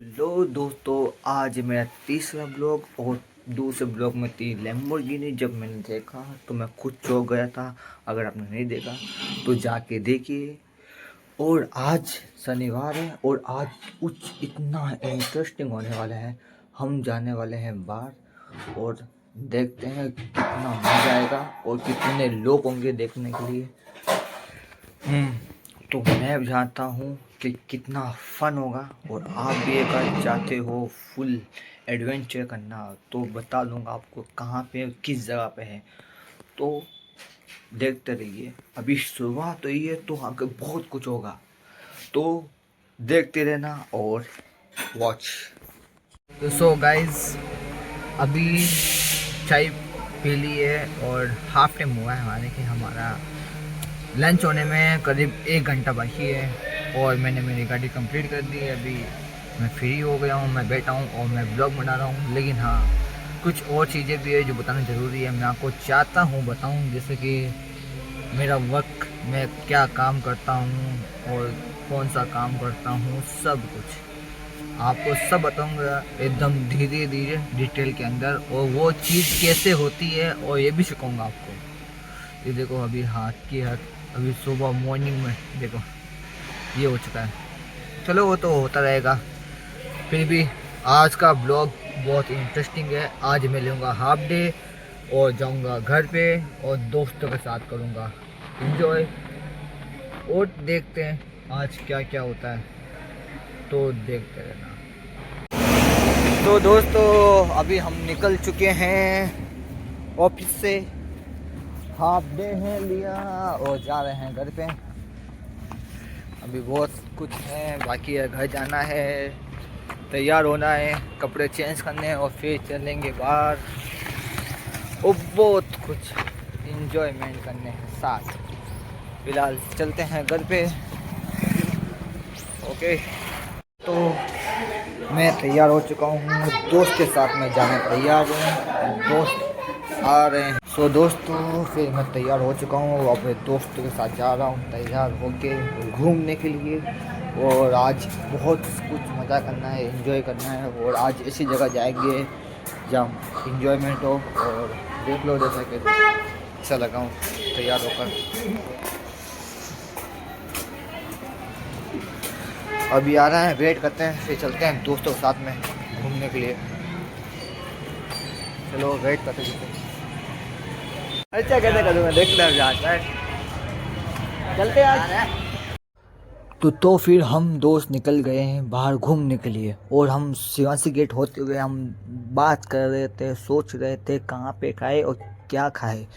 लो दोस्तों, आज मेरा तीसरा ब्लॉग और दूसरे ब्लॉग में थी लैम्बोर्गिनी। जब मैंने देखा तो मैं खुद चौंक गया था। अगर आपने नहीं देखा तो जाके देखिए। और आज शनिवार है और आज कुछ इतना इंटरेस्टिंग होने वाला है। हम जाने वाले हैं बाहर और देखते हैं कितना मजा आएगा और कितने लोग होंगे देखने के लिए। तो मैं जानता हूँ कि कितना फन होगा। और आप भी अगर चाहते हो फुल एडवेंचर करना तो बता दूंगा आपको कहाँ पे किस जगह पे है। तो देखते रहिए, अभी शुरुआत तो ये तो आगे बहुत कुछ होगा। तो देखते रहना और वॉच। तो सो गाइस, अभी चाय पी ली है और हाफ टाइम हुआ है हमारे कि हमारा लंच होने में करीब 1 घंटा बाकी है। और मैंने मेरी गाड़ी कंप्लीट कर दी है। अभी मैं फ्री हो गया हूँ, मैं बैठा हूँ और मैं ब्लॉग बना रहा हूँ। लेकिन हाँ, कुछ और चीज़ें भी है जो बताना ज़रूरी है। मैं आपको चाहता हूँ बताऊँ, जैसे कि मेरा वर्क, मैं क्या काम करता हूँ और कौन सा काम करता हूँ, सब कुछ आपको सब बताऊँगा एकदम धीरे धीरे डिटेल के अंदर। और वो चीज़ कैसे होती है और ये भी सिखाऊँगा आपको। ये देखो, अभी हाथ की हाथ, अभी सुबह मॉर्निंग में देखो ये हो चुका है। चलो वो तो होता रहेगा। फिर भी आज का ब्लॉग बहुत इंटरेस्टिंग है। आज मैं लूँगा हाफ डे और जाऊँगा घर पे और दोस्तों के साथ करूँगा एंजॉय। और देखते हैं आज क्या क्या होता है, तो देखते रहना। तो दोस्तों, अभी हम निकल चुके हैं ऑफिस से। हाफ डे है लिया और जा रहे हैं घर पे। अभी बहुत कुछ है बाकी है, घर जाना है, तैयार होना है, कपड़े चेंज करने हैं और फिर चलेंगे बाहर और बहुत कुछ इंजॉयमेंट करने हैं साथ। फिलहाल चलते हैं घर पे। ओके, तो मैं तैयार हो चुका हूँ, दोस्त के साथ मैं जाने तैयार हूँ। दोस्त आ रहे हैं। सो दोस्तों, फिर मैं तैयार हो चुका हूँ, अपने दोस्तों के साथ जा रहा हूँ तैयार होके घूमने के लिए। और आज बहुत कुछ मज़ा करना है, एंजॉय करना है। और आज ऐसी जगह जाएंगे जहाँ इंजॉयमेंट हो। और देख लो जैसा कि अच्छा लगा हूँ तैयार होकर। अभी आ रहा है, वेट करते हैं, फिर चलते हैं दोस्तों के साथ में घूमने के लिए। चलो वेट करते हैं। अच्छा कैसे करूँगा, देख ले जाता है। चलते आज। तो फिर हम दोस्त निकल गए हैं बाहर घूमने के लिए। और हम शिवासी गेट होते हुए हम बात कर रहे थे, सोच रहे थे कहाँ पे खाए और क्या खाए।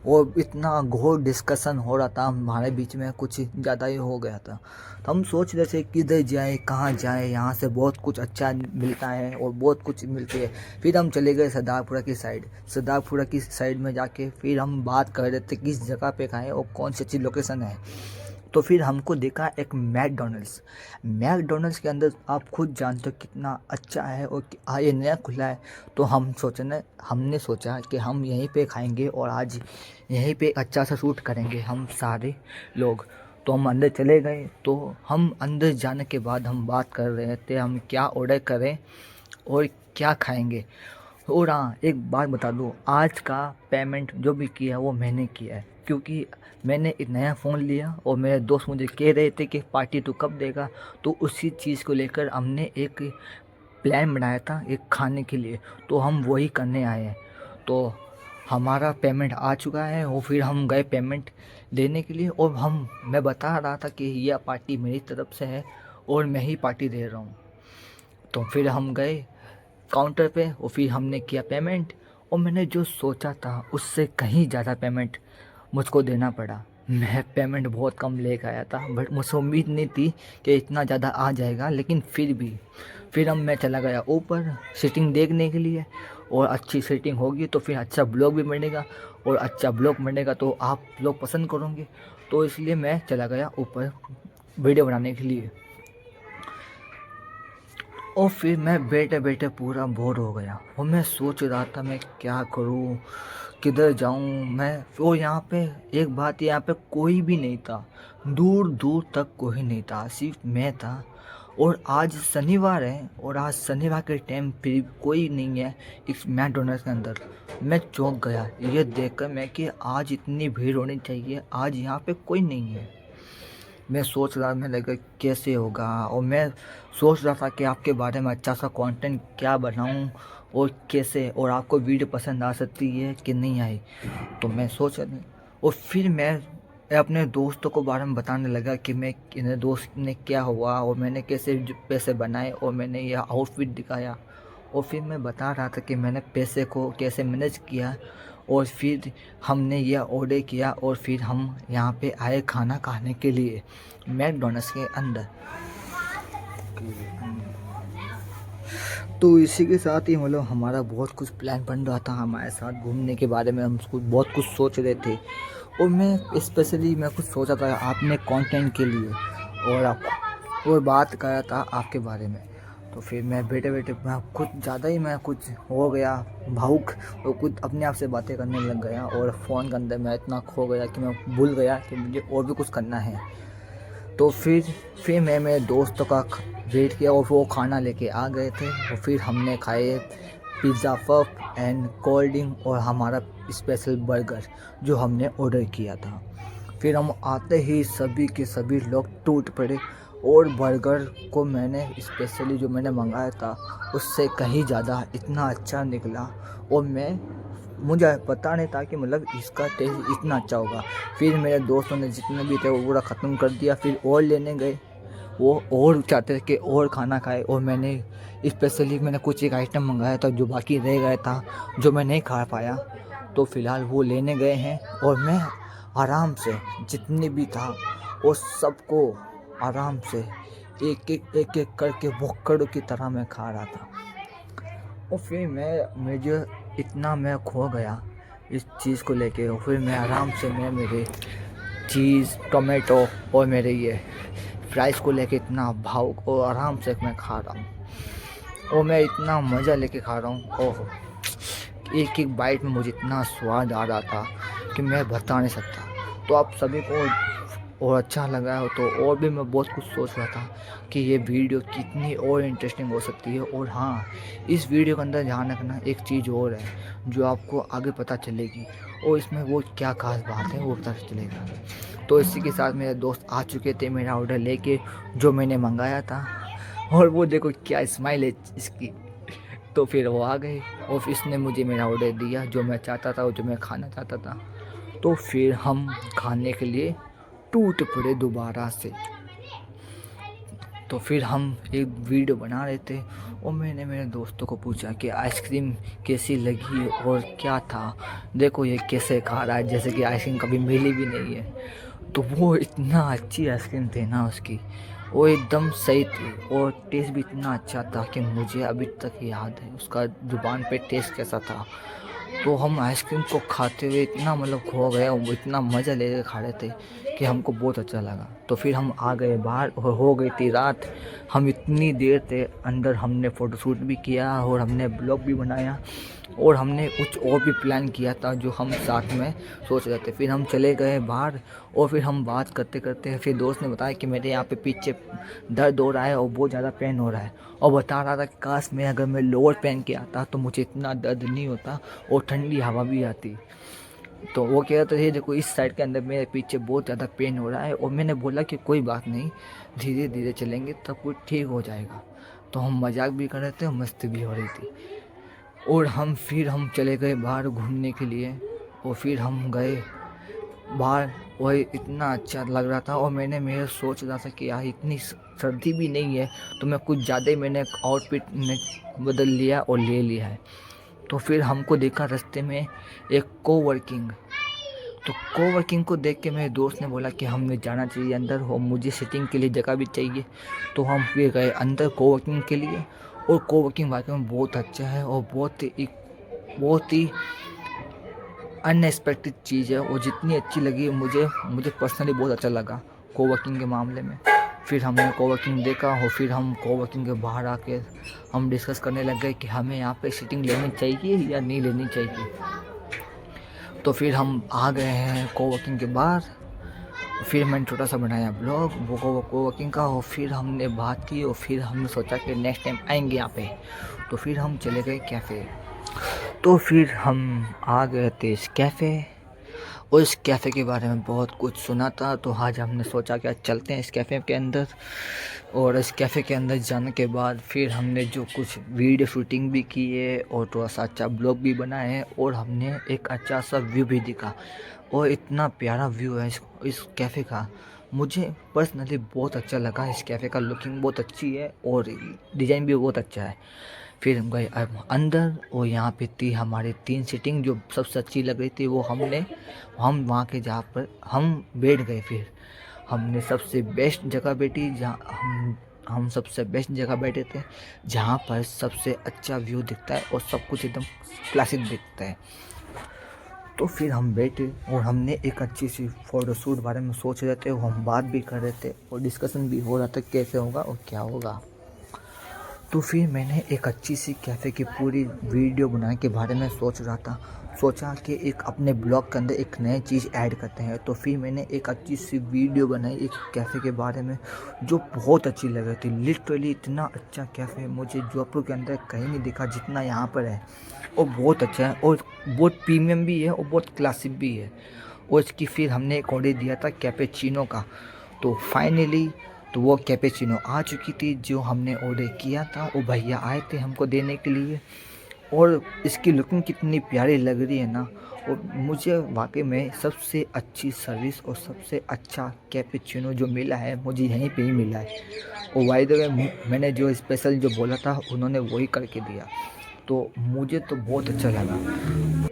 और इतना घोर डिस्कशन हो रहा था हमारे बीच में, कुछ ज़्यादा ही हो गया था। तो हम सोच रहे थे किधर जाए, कहाँ जाए, यहाँ से बहुत कुछ अच्छा मिलता है और बहुत कुछ मिलती है। फिर हम चले गए सरदारपुरा की साइड। सरदारपुरा की साइड में जाके फिर हम बात कर रहे थे किस जगह पे खाएं और कौन सी अच्छी लोकेशन है। तो फिर हमको देखा एक मैकडोनल्ड्स। मैकडोनल्ड्स के अंदर आप खुद जानते हो कितना अच्छा है और ये नया खुला है। तो हमने सोचा कि हम यहीं पे खाएंगे और आज यहीं पे अच्छा सा शूट करेंगे हम सारे लोग। तो हम अंदर चले गए। तो हम अंदर जाने के बाद हम बात कर रहे थे हम क्या ऑर्डर करें और क्या खाएंगे। और हाँ, एक बात बता दूँ, आज का पेमेंट जो भी किया वो मैंने किया है। क्योंकि मैंने एक नया फ़ोन लिया और मेरे दोस्त मुझे कह रहे थे कि पार्टी तू कब देगा। तो उसी चीज़ को लेकर हमने एक प्लान बनाया था एक खाने के लिए। तो हम वही करने आए हैं। तो हमारा पेमेंट आ चुका है और फिर हम गए पेमेंट देने के लिए। और मैं बता रहा था कि यह पार्टी मेरी तरफ से है और मैं ही पार्टी दे रहा हूँ। तो फिर हम गए काउंटर पे और फिर हमने किया पेमेंट। और मैंने जो सोचा था उससे कहीं ज़्यादा पेमेंट मुझको देना पड़ा। मैं पेमेंट बहुत कम लेकर आया था, बट मुझे उम्मीद नहीं थी कि इतना ज़्यादा आ जाएगा। लेकिन फिर भी मैं चला गया ऊपर सीटिंग देखने के लिए। और अच्छी सीटिंग होगी तो फिर अच्छा ब्लॉग भी बनेगा और अच्छा ब्लॉग बनेगा तो आप लोग पसंद करोगे। तो इसलिए मैं चला गया ऊपर वीडियो बनाने के लिए। और फिर मैं बैठे बैठे पूरा बोर हो गया और मैं सोच रहा था मैं क्या करूं, किधर जाऊं मैं। और यहाँ पे एक बात, यहाँ पे कोई भी नहीं था, दूर दूर तक कोई नहीं था, सिर्फ मैं था और आज शनिवार है और आज शनिवार के टाइम फिर कोई नहीं है इस मैकडोनल्ड्स के अंदर। मैं चौंक गया ये देखकर मैं कि आज इतनी भीड़ होनी चाहिए, आज यहाँ पे कोई नहीं है। मैं सोच रहा, मैं लगा कैसे होगा, और मैं सोच रहा था कि आपके बारे में अच्छा सा कंटेंट क्या बनाऊं और कैसे, और आपको वीडियो पसंद आ सकती है कि नहीं आई। तो मैं सोच रहा, और फिर मैं अपने दोस्तों को बारे में बताने लगा कि मैं मेरे दोस्त ने क्या हुआ और मैंने कैसे पैसे बनाए और मैंने यह आउटफिट दिखाया। और फिर मैं बता रहा था कि मैंने पैसे को कैसे मैनेज किया, और फिर हमने यह ऑर्डर किया और फिर हम यहाँ पे आए खाना खाने के लिए मैकडोनल्ड्स के अंदर। तो इसी के साथ ही मतलब हमारा बहुत कुछ प्लान बन रहा था हमारे साथ घूमने के बारे में, हम बहुत कुछ सोच रहे थे। और मैं स्पेशली मैं कुछ सोचा था आपने कंटेंट के लिए, और बात कर रहा था आपके बारे में। तो फिर मैं बैठे बैठे मैं कुछ ज़्यादा ही मैं कुछ हो गया भावुक, और कुछ अपने आप से बातें करने लग गया, और फ़ोन के अंदर मैं इतना खो गया कि मैं भूल गया कि मुझे और भी कुछ करना है। तो फिर मैं मेरे दोस्तों का वेट किया और वो खाना लेके आ गए थे, और फिर हमने खाए pizza puff and cold drink और हमारा स्पेशल बर्गर जो हमने ऑर्डर किया था। फिर हम आते ही सभी के सभी लोग टूट पड़े, और बर्गर को मैंने स्पेशली जो मैंने मंगाया था उससे कहीं ज़्यादा इतना अच्छा निकला, और मुझे पता नहीं था कि मतलब इसका टेस्ट इतना अच्छा होगा। फिर मेरे दोस्तों ने जितने भी थे वो पूरा ख़त्म कर दिया, फिर और लेने गए, वो और चाहते थे कि और खाना खाए, और मैंने स्पेशली मैंने कुछ एक आइटम मंगाया था जो बाकी रह गया था जो मैं नहीं खा पाया। तो फ़िलहाल वो लेने गए हैं, और मैं आराम से जितने भी था वो सबको आराम से एक एक करके भुक्कड़ की तरह मैं खा रहा था। और फिर मुझे इतना मैं खो गया इस चीज़ को लेके, और फिर मैं आराम से मेरे चीज़ टोमेटो और मेरे ये फ्राइज़ को लेके इतना भावुक और आराम से मैं खा रहा हूँ, और मैं इतना मज़ा लेके खा रहा हूँ। ओहो, एक एक बाइट में मुझे इतना स्वाद आ रहा था कि मैं बता नहीं सकता। तो आप सभी को और अच्छा लगा हो तो, और भी मैं बहुत कुछ सोच रहा था कि ये वीडियो कितनी और इंटरेस्टिंग हो सकती है। और हाँ, इस वीडियो के अंदर ध्यान रखना एक चीज़ और है जो आपको आगे पता चलेगी, और इसमें वो क्या खास बात है वो पता चलेगा। तो इसी के साथ मेरे दोस्त आ चुके थे मेरा ऑर्डर लेके जो मैंने मंगाया था, और वो देखो क्या स्माइल है इसकी। तो फिर वो आ गए और फिर इसने मुझे मेरा ऑर्डर दिया जो मैं चाहता था और जो मैं खाना चाहता था। तो फिर हम खाने के लिए टूट पड़े दोबारा से। तो फिर हम एक वीडियो बना रहे थे, और मैंने मेरे दोस्तों को पूछा कि आइसक्रीम कैसी लगी और क्या था, देखो ये कैसे खा रहा है जैसे कि आइसक्रीम कभी मिली भी नहीं है। तो वो इतना अच्छी आइसक्रीम थी ना उसकी, वो एकदम सही थी, और टेस्ट भी इतना अच्छा था कि मुझे अभी तक याद है उसका ज़ुबान पे टेस्ट कैसा था। तो हम आइसक्रीम को खाते हुए इतना मतलब खो गए, वो इतना मज़ा ले खा रहे थे कि हमको बहुत अच्छा लगा। तो फिर हम आ गए बाहर, और हो गई थी रात। हम इतनी देर थे अंदर, हमने फ़ोटोशूट भी किया और हमने ब्लॉग भी बनाया, और हमने कुछ और भी प्लान किया था जो हम साथ में सोच रहे थे। फिर हम चले गए बाहर, और फिर हम बात करते करते फिर दोस्त ने बताया कि मेरे यहाँ पे पीछे दर्द हो रहा है और बहुत ज़्यादा पेन हो रहा है, और बता रहा था कि काश अगर मैं लोअर पहन के आता तो मुझे इतना दर्द नहीं होता और ठंडी हवा भी आती। तो वो कह रहे थे देखो इस साइड के अंदर मेरे पीछे बहुत ज़्यादा पेन हो रहा है, और मैंने बोला कि कोई बात नहीं, धीरे धीरे चलेंगे तब कुछ ठीक हो जाएगा। तो हम मजाक भी कर रहे थे और मस्ती भी हो रही थी, और फिर हम चले गए बाहर घूमने के लिए। और फिर हम गए बाहर, वही इतना अच्छा लग रहा था, और मैं सोच रहा था कि यार इतनी सर्दी भी नहीं है, तो मैं कुछ ज़्यादा ही मैंने आउटफिट बदल लिया और ले लिया है। तो फिर हमको देखा रास्ते में एक कोवर्किंग, तो कोवर्किंग को देख के मेरे दोस्त ने बोला कि हमें जाना चाहिए अंदर, और मुझे सिटिंग के लिए जगह भी चाहिए। तो हम फिर गए अंदर कोवर्किंग के लिए, और कोवर्किंग वाकई में बहुत अच्छा है और बहुत ही अनएक्सपेक्टेड चीज़ है, और जितनी अच्छी लगी मुझे पर्सनली बहुत अच्छा लगा कोवर्किंग के मामले में। फिर हमने कोवर्किंग देखा, और फिर हम कोवर्किंग के बाहर आके हम डिस्कस करने लग गए कि हमें यहाँ पे सीटिंग लेनी चाहिए या नहीं लेनी चाहिए। तो फिर हम आ गए हैं कोवर्किंग के बाहर, फिर मैंने छोटा सा बनाया ब्लॉग वो वर्किंग का, और फिर हमने बात की, और फिर हमने सोचा कि नेक्स्ट टाइम आएंगे यहाँ पे। तो फिर हम चले गए कैफ़े। तो फिर हम आ गए थे इस कैफ़े, और इस कैफ़े के बारे में बहुत कुछ सुना था। तो आज हमने सोचा कि आज चलते हैं इस कैफ़े के अंदर। और इस कैफ़े के अंदर जाने के बाद फिर हमने जो कुछ वीडियो शूटिंग भी की है, और थोड़ा सा अच्छा ब्लॉग भी बनाए हैं, और हमने एक अच्छा सा व्यू भी दिखा। और इतना प्यारा व्यू है इस कैफ़े का, मुझे पर्सनली बहुत अच्छा लगा। इस कैफ़े का लुकिंग बहुत अच्छी है, और डिज़ाइन भी बहुत अच्छा है। फिर हम गए अब अंदर, और यहाँ पे थी हमारी 3 सीटिंग जो सबसे अच्छी लग रही थी। वो हम वहाँ के जहाँ पर हम बैठ गए। फिर हमने सबसे बेस्ट जगह बैठी, जहाँ हम सबसे बेस्ट जगह बैठे थे, जहाँ पर सबसे अच्छा व्यू दिखता है और सब कुछ एकदम क्लासिक दिखता है। तो फिर हम बैठे, और हमने एक अच्छी सी फ़ोटोशूट बारे में सोच रहे थे, और हम बात भी कर रहे थे, और डिस्कशन भी हो रहा था कैसे होगा और क्या होगा। तो फिर मैंने एक अच्छी सी कैफ़े की पूरी वीडियो बनाने के बारे में सोचा कि एक अपने ब्लॉग के अंदर एक नई चीज़ ऐड करते हैं। तो फिर मैंने एक अच्छी सी वीडियो बनाई एक कैफ़े के बारे में, जो बहुत अच्छी लग रही थी। लिटरली इतना अच्छा कैफ़े मुझे जयपुर के अंदर कहीं नहीं दिखा जितना यहाँ पर है। और बहुत अच्छा है, और बहुत प्रीमियम भी है, और बहुत क्लासिक भी है। और इसकी फिर हमने एक ऑर्डर दिया था कैपेचिनो का। तो फाइनली तो वो कैपेचिनो आ चुकी थी जो हमने ऑर्डर किया था। वो भैया आए थे हमको देने के लिए, और इसकी लुकिंग कितनी प्यारी लग रही है ना। और मुझे वाकई में सबसे अच्छी सर्विस और सबसे अच्छा कैपेचिनो जो मिला है, मुझे यहीं पे ही मिला है। और वाई द वे मैंने जो स्पेशल जो बोला था उन्होंने वही करके दिया, तो मुझे तो बहुत अच्छा लगा।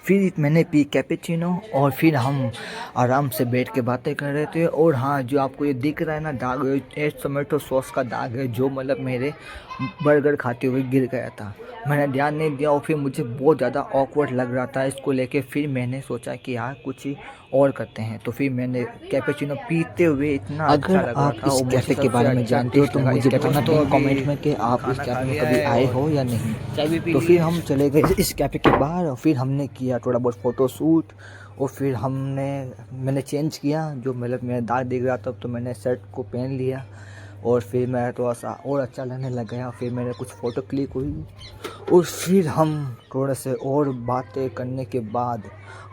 फिर मैंने पी कैपेचिनो, और फिर हम आराम से बैठ के बातें कर रहे थे। और हाँ, जो आपको ये दिख रहा है ना दाग, ये टोमेटो सॉस का दाग है, जो मतलब मेरे बर्गर खाते हुए गिर गया था। मैंने ध्यान नहीं दिया, और फिर मुझे बहुत ज़्यादा ऑकवर्ड लग रहा था इसको लेके। फिर मैंने सोचा कि यार कुछ ही और करते हैं। तो फिर मैंने कैपेचिनो पीते हुए इतना अच्छा लग रहा था, और मुझे सबसे बारे में अच्छा जानते हो टेस्ट तो लगा मुझे इस कैफे बताना में। तो प्लीज़ अभी कमेंट में कि आप इस खाना खा कैफ़े में लिया कभी है, आए और हो या नहीं। चाय भी पी तो ली फिर है। हम चले गए इस कैफ़े के बाहर, और फिर हमने किया थोड़ा बहुत फ़ोटो शूट। और फिर मैंने चेंज किया, जो मतलब मेरा दाग दिख रहा था, तो मैंने शर्ट को पहन लिया, और फिर मैं थोड़ा सा और अच्छा लगने लग गया। फिर मेरे कुछ फ़ोटो क्लिक हुई, और फिर हम थोड़े से और बातें करने के बाद,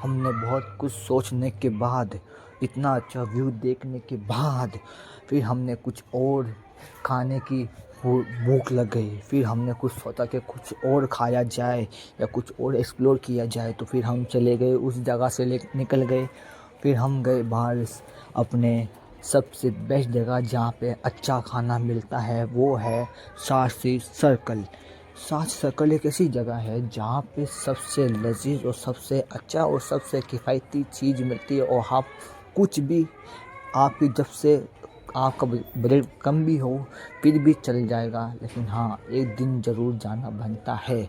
हमने बहुत कुछ सोचने के बाद, इतना अच्छा व्यू देखने के बाद, फिर हमने कुछ और खाने की भूख लग गई। फिर हमने कुछ सोचा कि कुछ और खाया जाए या कुछ और एक्सप्लोर किया जाए। तो फिर हम चले गए उस जगह से निकल गए। फिर हम गए बाहर अपने सबसे बेस्ट जगह जहाँ पे अच्छा खाना मिलता है, वो है शास्त्री सर्कल। शास्त्री सर्कल एक ऐसी जगह है जहाँ पे सबसे लजीज और सबसे अच्छा और सबसे किफ़ायती चीज़ मिलती है। और आप कुछ भी, आपकी जब से आपका बजट कम भी हो फिर भी चल जाएगा, लेकिन हाँ एक दिन ज़रूर जाना बनता है।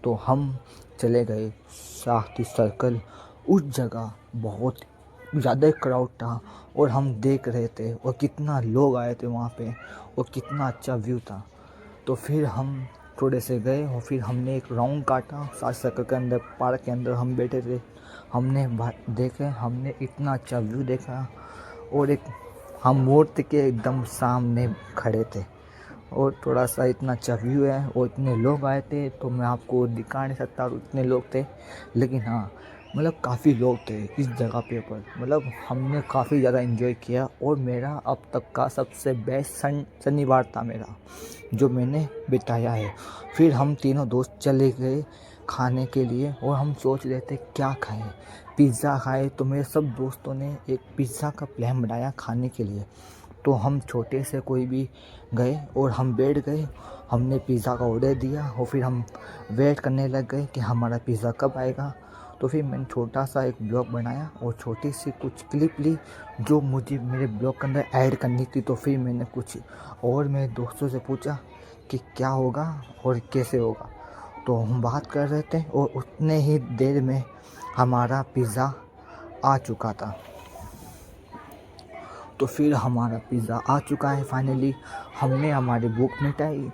तो हम चले गए शास्त्री सर्कल। उस जगह बहुत ज़्यादा क्राउड था, और हम देख रहे थे और कितना लोग आए थे वहाँ पे, और कितना अच्छा व्यू था। तो फिर हम थोड़े से गए, और फिर हमने एक राउंड काटा शास्त्री सर्कल के अंदर। पार्क के अंदर हम बैठे थे, हमने देखे, हमने इतना अच्छा व्यू देखा। और एक हम मूर्ति के एकदम सामने खड़े थे, और थोड़ा सा इतना अच्छा व्यू है, और इतने लोग आए थे तो मैं आपको दिखा नहीं सकता इतने लोग थे। लेकिन हाँ मतलब काफ़ी लोग थे इस जगह पे पर, मतलब हमने काफ़ी ज़्यादा एंजॉय किया। और मेरा अब तक का सबसे बेस्ट शनिवार था मेरा, जो मैंने बिताया है। फिर हम तीनों दोस्त चले गए खाने के लिए, और हम सोच रहे थे क्या खाएं, पिज़्ज़ा खाएं। तो मेरे सब दोस्तों ने एक पिज़्ज़ा का प्लान बनाया खाने के लिए। तो हम छोटे से कोई भी गए, और हम बैठ गए, हमने पिज़्ज़ा का ऑर्डर दिया, और फिर हम वेट करने लग गए कि हमारा पिज़्ज़ा कब आएगा। तो फिर मैंने छोटा सा एक ब्लॉग बनाया, और छोटी सी कुछ क्लिप ली जो मुझे मेरे ब्लॉग के अंदर ऐड करनी थी। तो फिर मैंने कुछ और मेरे दोस्तों से पूछा कि क्या होगा और कैसे होगा। तो हम बात कर रहे थे, और उतने ही देर में हमारा पिज़्ज़ा आ चुका था। तो फिर हमारा पिज़्ज़ा आ चुका है फाइनली। हमने हमारी भूख मिटाई,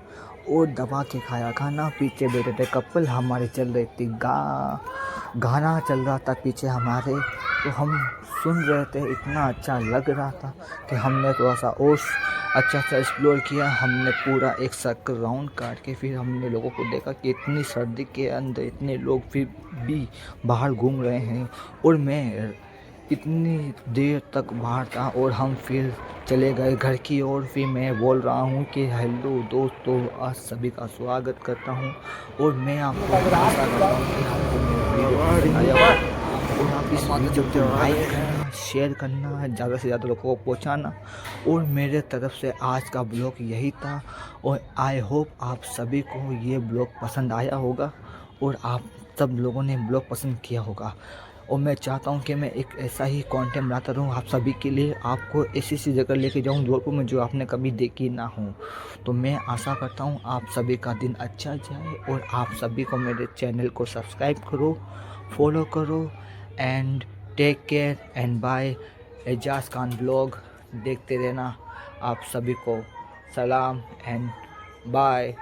और दबा के खाया खाना। पीछे बैठे थे कपल, हमारे चल रही थी गाना चल रहा था पीछे हमारे, तो हम सुन रहे थे। इतना अच्छा लग रहा था कि हमने थोड़ा सा और अच्छा सा एक्सप्लोर किया। हमने पूरा एक सर्कल राउंड काट के फिर हमने लोगों को देखा कि इतनी सर्दी के अंदर इतने लोग फिर भी बाहर घूम रहे हैं, और मैं इतनी देर तक बाहर था। और हम फिर चले गए घर की ओर। फिर मैं बोल रहा हूँ कि हेलो दोस्तों, आज सभी का स्वागत करता हूँ, और मैं आपको आशा करता हूँ कि आपको मेरा वीडियो पसंद आया हो, और आप इस वीडियो को लाइक करना, शेयर करना, ज़्यादा से ज़्यादा लोगों को पहुँचाना। और मेरे तरफ से आज का ब्लॉग यही था, और आई होप आप सभी को ये ब्लॉग पसंद आया होगा, और आप सब लोगों ने ब्लॉग पसंद किया होगा। और मैं चाहता हूँ कि मैं एक ऐसा ही कंटेंट बनाता रहूँ आप सभी के लिए, आपको ऐसी सी जगह लेके जाऊँ जोधपुर में जो आपने कभी देखी ना हो। तो मैं आशा करता हूँ आप सभी का दिन अच्छा जाए, और आप सभी को मेरे चैनल को सब्सक्राइब करो, फॉलो करो, and take care and bye. Ejaz Khan blog देखते रहना। आप सभी को सलाम एंड बाय।